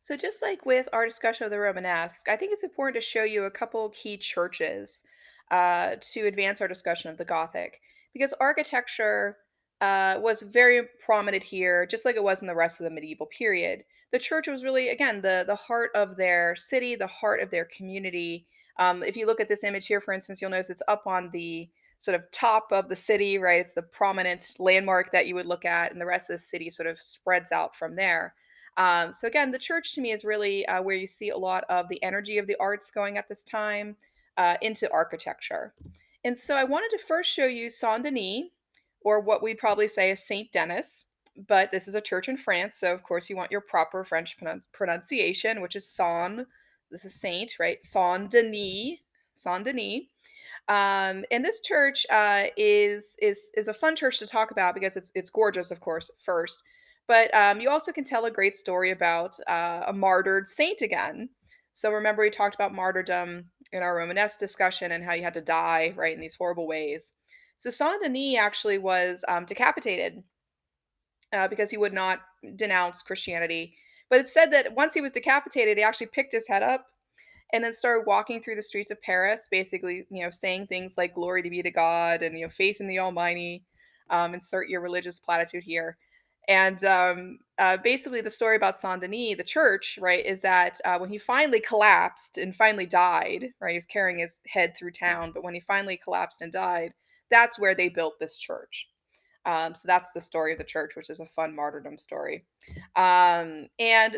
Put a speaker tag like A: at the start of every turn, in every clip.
A: So, just like with our discussion of the Romanesque, I think it's important to show you a couple key churches to advance our discussion of the Gothic, because architecture was very prominent here, just like it was in the rest of the medieval period. The church was really, again, the heart of their city, the heart of their community. If you look at this image here, for instance, you'll notice it's up on the sort of top of the city, right? It's the prominent landmark that you would look at, and the rest of the city sort of spreads out from there. So again, the church to me is really where you see a lot of the energy of the arts going at this time into architecture. And so I wanted to first show you Saint Denis, or what we'd probably say is Saint Denis. But this is a church in France, so of course you want your proper French pronunciation, which is Saint. This is Saint, right? Saint Denis, Saint Denis. And this church is a fun church to talk about because it's gorgeous, of course, at first, but you also can tell a great story about a martyred saint again. So remember, we talked about martyrdom in our Romanesque discussion and how you had to die right in these horrible ways. So Saint Denis actually was decapitated because he would not denounce Christianity. But it's said that once he was decapitated, he actually picked his head up and then started walking through the streets of Paris, basically, saying things like "Glory to be to God" and "Faith in the Almighty." Insert your religious platitude here. And basically, the story about Saint Denis, the church, right, is that when he finally collapsed and finally died, right, he was carrying his head through town, but when he finally collapsed and died, that's where they built this church. So that's the story of the church, which is a fun martyrdom story. And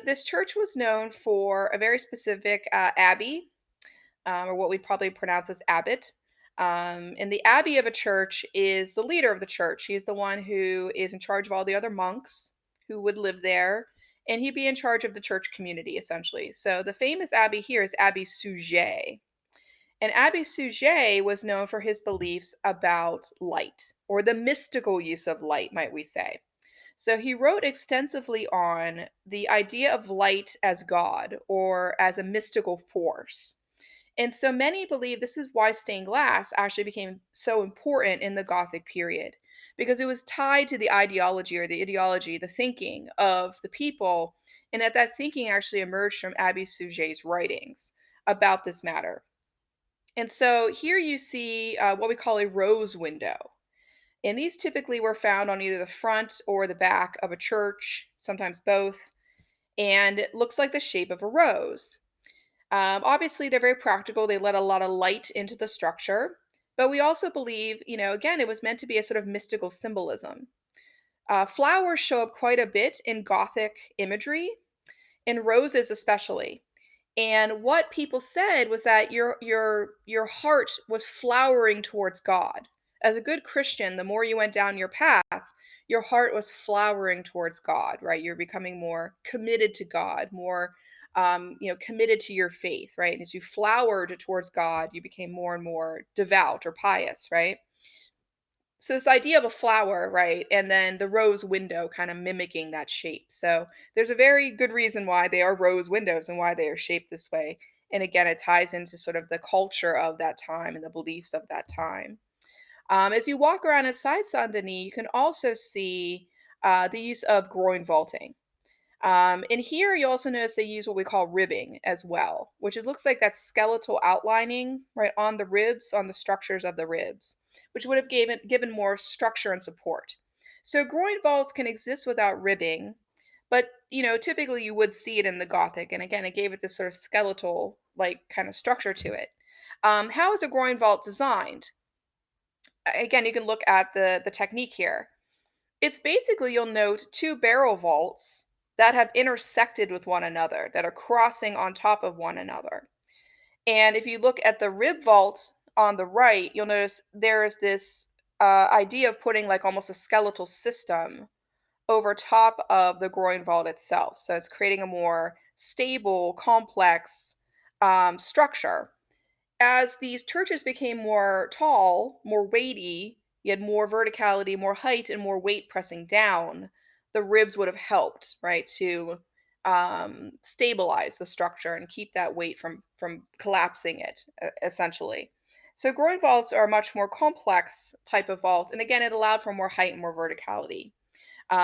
A: this church was known for a very specific abbey, or what we'd probably pronounce as abbot. And the abbey of a church is the leader of the church. He's the one who is in charge of all the other monks who would live there, and he'd be in charge of the church community, essentially. So the famous abbey here is Abbey Suger. And Abbé Suger was known for his beliefs about light, or the mystical use of light, might we say. So he wrote extensively on the idea of light as God or as a mystical force. And so many believe this is why stained glass actually became so important in the Gothic period, because it was tied to the ideology or the ideology, the thinking of the people, and that thinking actually emerged from Abbé Suger's writings about this matter. And so here you see what we call a rose window. And these typically were found on either the front or the back of a church, sometimes both. And it looks like the shape of a rose. Obviously, they're very practical. They let a lot of light into the structure. But we also believe, again, it was meant to be a sort of mystical symbolism. Flowers show up quite a bit in Gothic imagery, in roses especially. And what people said was that your heart was flowering towards God. As a good Christian, the more you went down your path, your heart was flowering towards God, right? You're becoming more committed to God, more committed to your faith, right? And as you flowered towards God, you became more and more devout or pious, right? So this idea of a flower, right, and then the rose window kind of mimicking that shape. So there's a very good reason why they are rose windows and why they are shaped this way. And again, it ties into sort of the culture of that time and the beliefs of that time. As you walk around inside Saint Denis, you can also see the use of groin vaulting. And here you also notice they use what we call ribbing as well, which is looks like that skeletal outlining right on the ribs, on the structures of the ribs, which would have given more structure and support. So groin vaults can exist without ribbing, but typically you would see it in the Gothic, and again, it gave it this sort of skeletal like kind of structure to it. How is a groin vault designed? Again, you can look at the technique here. It's basically, you'll note, two barrel vaults that have intersected with one another, that are crossing on top of one another. And if you look at the rib vault on the right, you'll notice there is this idea of putting like almost a skeletal system over top of the groin vault itself. So it's creating a more stable, complex structure. As these churches became more tall, more weighty, you had more verticality, more height, and more weight pressing down, the ribs would have helped, right, to stabilize the structure and keep that weight from collapsing it, essentially. So groin vaults are a much more complex type of vault, and again, it allowed for more height and more verticality.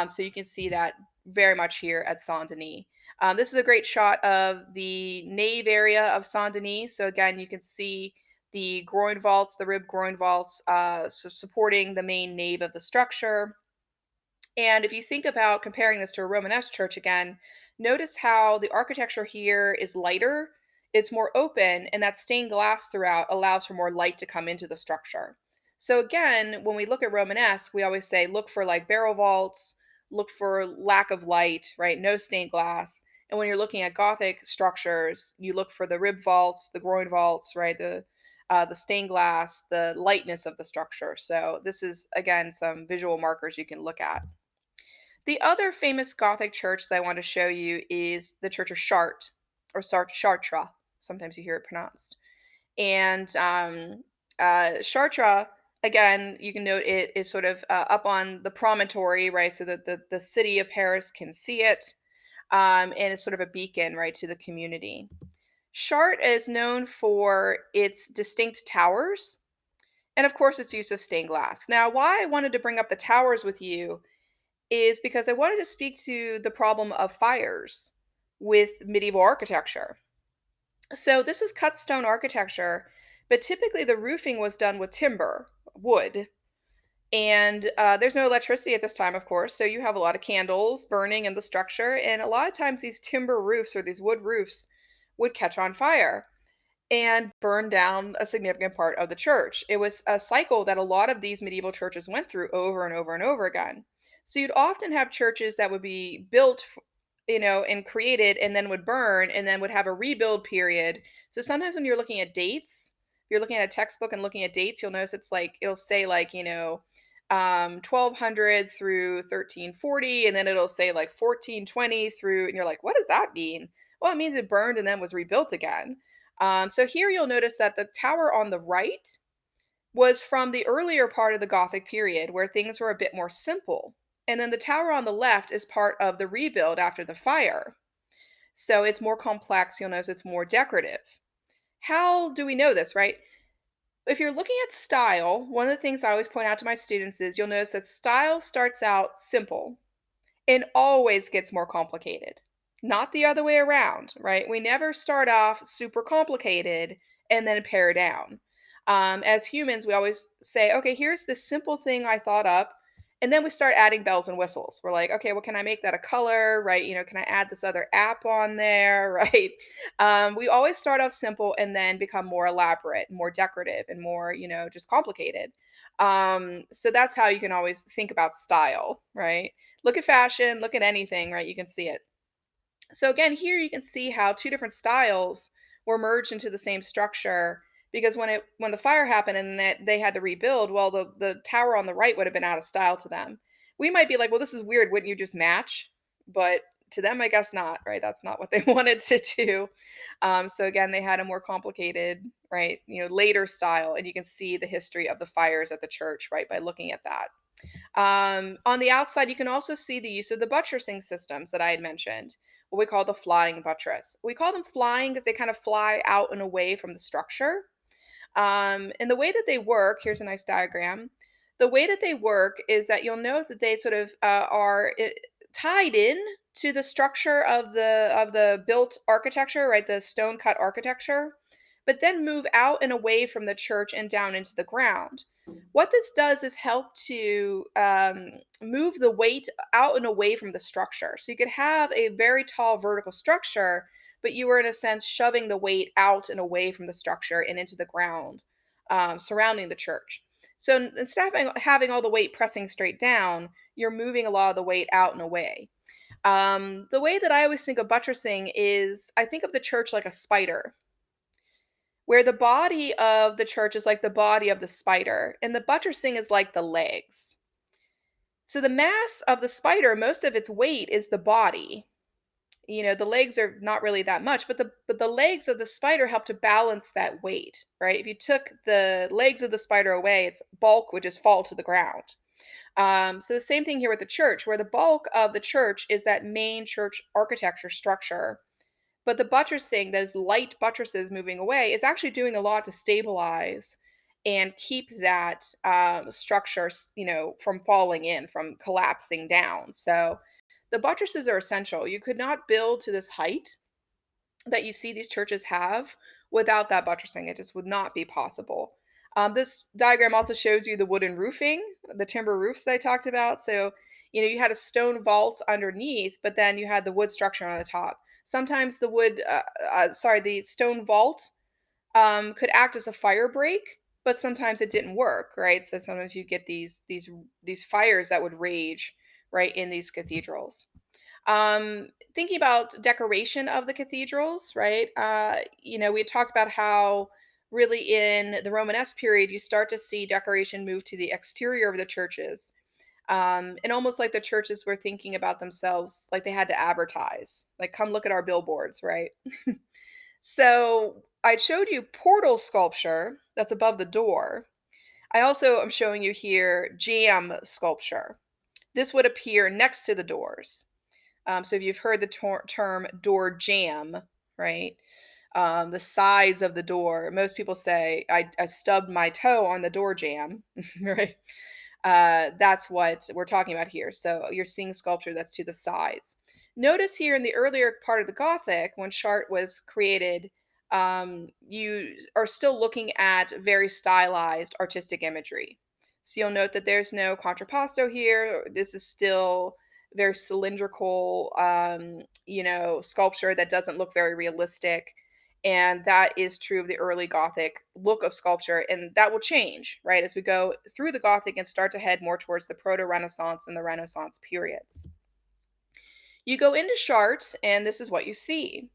A: So you can see that very much here at Saint Denis. This is a great shot of the nave area of Saint Denis. So again, you can see the groin vaults, the rib groin vaults, so supporting the main nave of the structure. And if you think about comparing this to a Romanesque church again, notice how the architecture here is lighter, it's more open, and that stained glass throughout allows for more light to come into the structure. So again, when we look at Romanesque, we always say look for like barrel vaults, look for lack of light, right? No stained glass. And when you're looking at Gothic structures, you look for the rib vaults, the groin vaults, right? The stained glass, the lightness of the structure. So this is again some visual markers you can look at. The other famous Gothic church that I want to show you is the Church of Chartres, or Chartres. Sometimes you hear it pronounced. And Chartres, again, you can note it is sort of up on the promontory, right? So that the city of Paris can see it. And it's sort of a beacon, right, to the community. Chartres is known for its distinct towers and, of course, its use of stained glass. Now, why I wanted to bring up the towers with you is because I wanted to speak to the problem of fires with medieval architecture. So this is cut stone architecture, but typically the roofing was done with timber, wood, and there's no electricity at this time, of course. So you have a lot of candles burning in the structure, and a lot of times these timber roofs or these wood roofs would catch on fire and burned down a significant part of the church. It was a cycle that a lot of these medieval churches went through over and over and over again. So you'd often have churches that would be built, and created and then would burn and then would have a rebuild period. So sometimes when you're looking at dates, if you're looking at a textbook and looking at dates, you'll notice it's like it'll say like, 1200 through 1340, and then it'll say like 1420 through, and you're like, what does that mean? Well, it means it burned and then was rebuilt again. So here you'll notice that the tower on the right was from the earlier part of the Gothic period where things were a bit more simple. And then the tower on the left is part of the rebuild after the fire. So it's more complex. You'll notice it's more decorative. How do we know this, right? If you're looking at style, one of the things I always point out to my students is you'll notice that style starts out simple and always gets more complicated. Not the other way around, right? We never start off super complicated and then pare down. As humans, we always say, okay, here's this simple thing I thought up. And then we start adding bells and whistles. We're like, okay, well, can I make that a color, right? Can I add this other app on there, right? We always start off simple and then become more elaborate, more decorative, and more, just complicated. So that's how you can always think about style, right? Look at fashion, look at anything, right? You can see it. So again, here you can see how two different styles were merged into the same structure because when the fire happened and that they had to rebuild, well, the tower on the right would have been out of style to them. We might be like, well, this is weird. Wouldn't you just match? But to them, I guess not, right? That's not what they wanted to do. So again, they had a more complicated, right? Later style, and you can see the history of the fires at the church, right, by looking at that. On the outside, you can also see the use of the buttressing systems that I had mentioned, what we call the flying buttress. We call them flying because they kind of fly out and away from the structure. And the way that they work, here's a nice diagram. The way that they work is that you'll note that they sort of are tied in to the structure of the built architecture, right? The stone cut architecture, but then move out and away from the church and down into the ground. What this does is help to move the weight out and away from the structure. So you could have a very tall vertical structure, but you were in a sense shoving the weight out and away from the structure and into the ground surrounding the church. So instead of having all the weight pressing straight down, you're moving a lot of the weight out and away. The way that I always think of buttressing is I think of the church like a spider, where the body of the church is like the body of the spider, and the buttressing is like the legs. So the mass of the spider, most of its weight is the body. The legs are not really that much, but the legs of the spider help to balance that weight, right? If you took the legs of the spider away, its bulk would just fall to the ground. So the same thing here with the church, where the bulk of the church is that main church architecture structure. But the buttressing, those light buttresses moving away, is actually doing a lot to stabilize and keep that structure, from falling in, from collapsing down. So the buttresses are essential. You could not build to this height that you see these churches have without that buttressing. It just would not be possible. This diagram also shows you the wooden roofing, the timber roofs that I talked about. So, you had a stone vault underneath, but then you had the wood structure on the top. Sometimes the stone vault could act as a fire break, but sometimes it didn't work, right? So sometimes you get these fires that would rage right in these cathedrals. Thinking about decoration of the cathedrals, right? We had talked about how really in the Romanesque period, you start to see decoration move to the exterior of the churches. And almost like the churches were thinking about themselves, like they had to advertise, like, come look at our billboards, right? So I showed you portal sculpture that's above the door. I also am showing you here jam sculpture. This would appear next to the doors. So if you've heard the term door jam, right? The size of the door. Most people say, I stubbed my toe on the door jam, right? That's what we're talking about here. So you're seeing sculpture that's to the sides. Notice here in the earlier part of the Gothic, when Chartres was created, you are still looking at very stylized artistic imagery. So you'll note that there's no contrapposto here. This is still very cylindrical, sculpture that doesn't look very realistic. And that is true of the early Gothic look of sculpture. And that will change, right, as we go through the Gothic and start to head more towards the Proto Renaissance and the Renaissance periods. You go into Chartres, and this is what you see.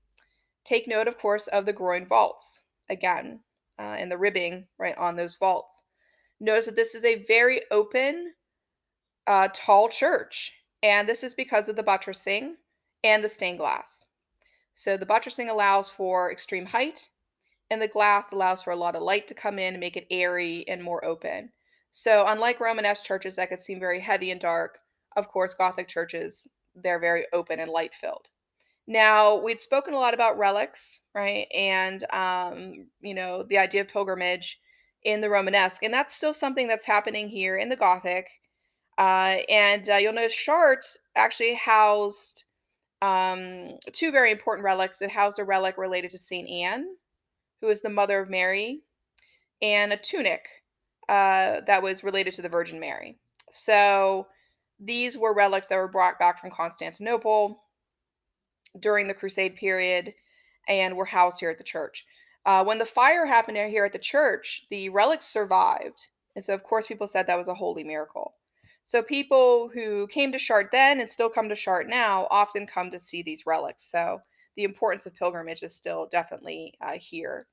A: Take note, of course, of the groin vaults again, and the ribbing right on those vaults. Notice that this is a very open, tall church, and this is because of the buttressing and the stained glass. So the buttressing allows for extreme height, and the glass allows for a lot of light to come in and make it airy and more open. So unlike Romanesque churches that could seem very heavy and dark, of course, Gothic churches, they're very open and light filled. Now, we'd spoken a lot about relics, right? And, the idea of pilgrimage in the Romanesque. And that's still something that's happening here in the Gothic. And you'll notice Chartres actually housed two very important relics. It housed a relic related to St. Anne, who is the mother of Mary, and a tunic that was related to the Virgin Mary. So these were relics that were brought back from Constantinople during the Crusade period and were housed here at the church. When the fire happened here at the church, the relics survived. And so, of course, people said that was a holy miracle. So, people who came to Chartres then and still come to Chartres now often come to see these relics. So, the importance of pilgrimage is still definitely here.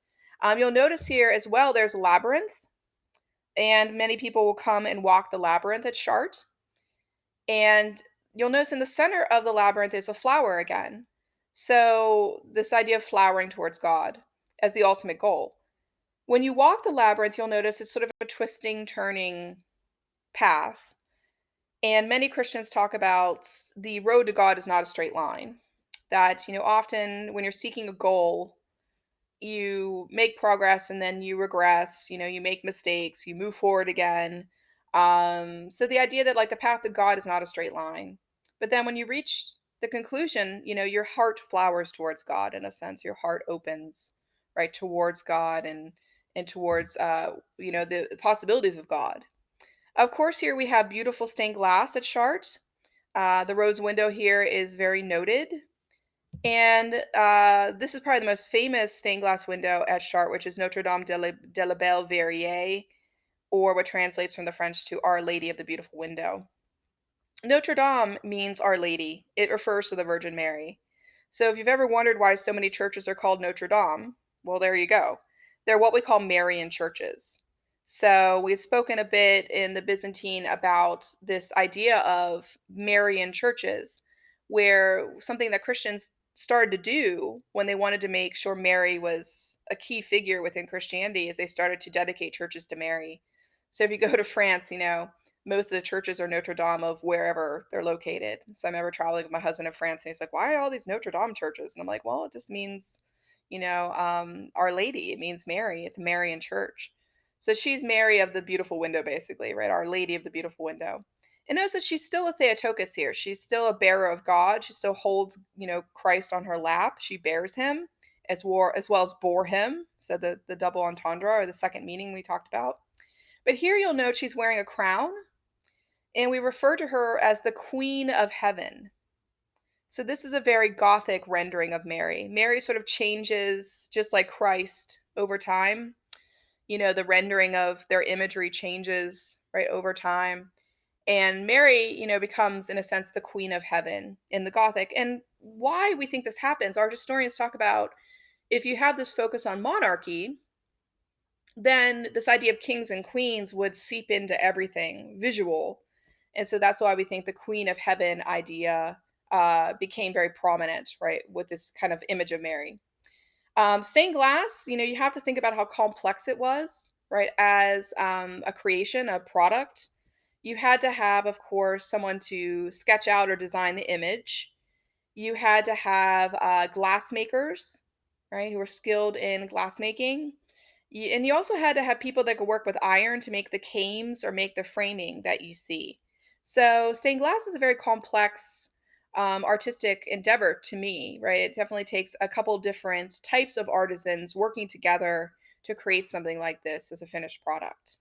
A: You'll notice here as well, there's a labyrinth, and many people will come and walk the labyrinth at Chartres. And you'll notice in the center of the labyrinth is a flower again. So, this idea of flowering towards God as the ultimate goal. When you walk the labyrinth, you'll notice it's sort of a twisting, turning path. And many Christians talk about the road to God is not a straight line. That, often when you're seeking a goal, you make progress and then you regress, you make mistakes, you move forward again. So the idea that, like, the path to God is not a straight line. But then when you reach the conclusion, your heart flowers towards God in a sense. Your heart opens right towards God and towards the possibilities of God. Of course, here we have beautiful stained glass at Chartres. The rose window here is very noted. And this is probably the most famous stained glass window at Chartres, which is Notre Dame de la Belle Verrière, or what translates from the French to Our Lady of the Beautiful Window. Notre Dame means Our Lady. It refers to the Virgin Mary. So if you've ever wondered why so many churches are called Notre Dame, well, there you go. They're what we call Marian churches. So we've spoken a bit in the Byzantine about this idea of Marian churches, where something that Christians started to do when they wanted to make sure Mary was a key figure within Christianity is they started to dedicate churches to Mary. So if you go to France, most of the churches are Notre Dame of wherever they're located. So I remember traveling with my husband in France, and he's like, "Why are all these Notre Dame churches?" And I'm like, "Well, it just means, Our Lady. It means Mary. It's a Marian church." So she's Mary of the Beautiful Window, basically, right? Our Lady of the Beautiful Window. And notice that she's still a Theotokos here. She's still a bearer of God. She still holds, Christ on her lap. She bears him as well as bore him. So the double entendre or the second meaning we talked about. But here you'll note she's wearing a crown, and we refer to her as the Queen of Heaven. So this is a very Gothic rendering of Mary. Mary sort of changes just like Christ over time. The rendering of their imagery changes, right, over time. And Mary, becomes in a sense the queen of heaven in the Gothic. And why we think this happens, our historians talk about if you have this focus on monarchy, then this idea of kings and queens would seep into everything visual. And so that's why we think the queen of heaven idea became very prominent, right, with this kind of image of Mary. Stained glass, you have to think about how complex it was, right? As a creation, a product, you had to have, of course, someone to sketch out or design the image. You had to have glass makers, right, who were skilled in glass making. And you also had to have people that could work with iron to make the cames or make the framing that you see. So stained glass is a very complex artistic endeavor to me, right? It definitely takes a couple different types of artisans working together to create something like this as a finished product.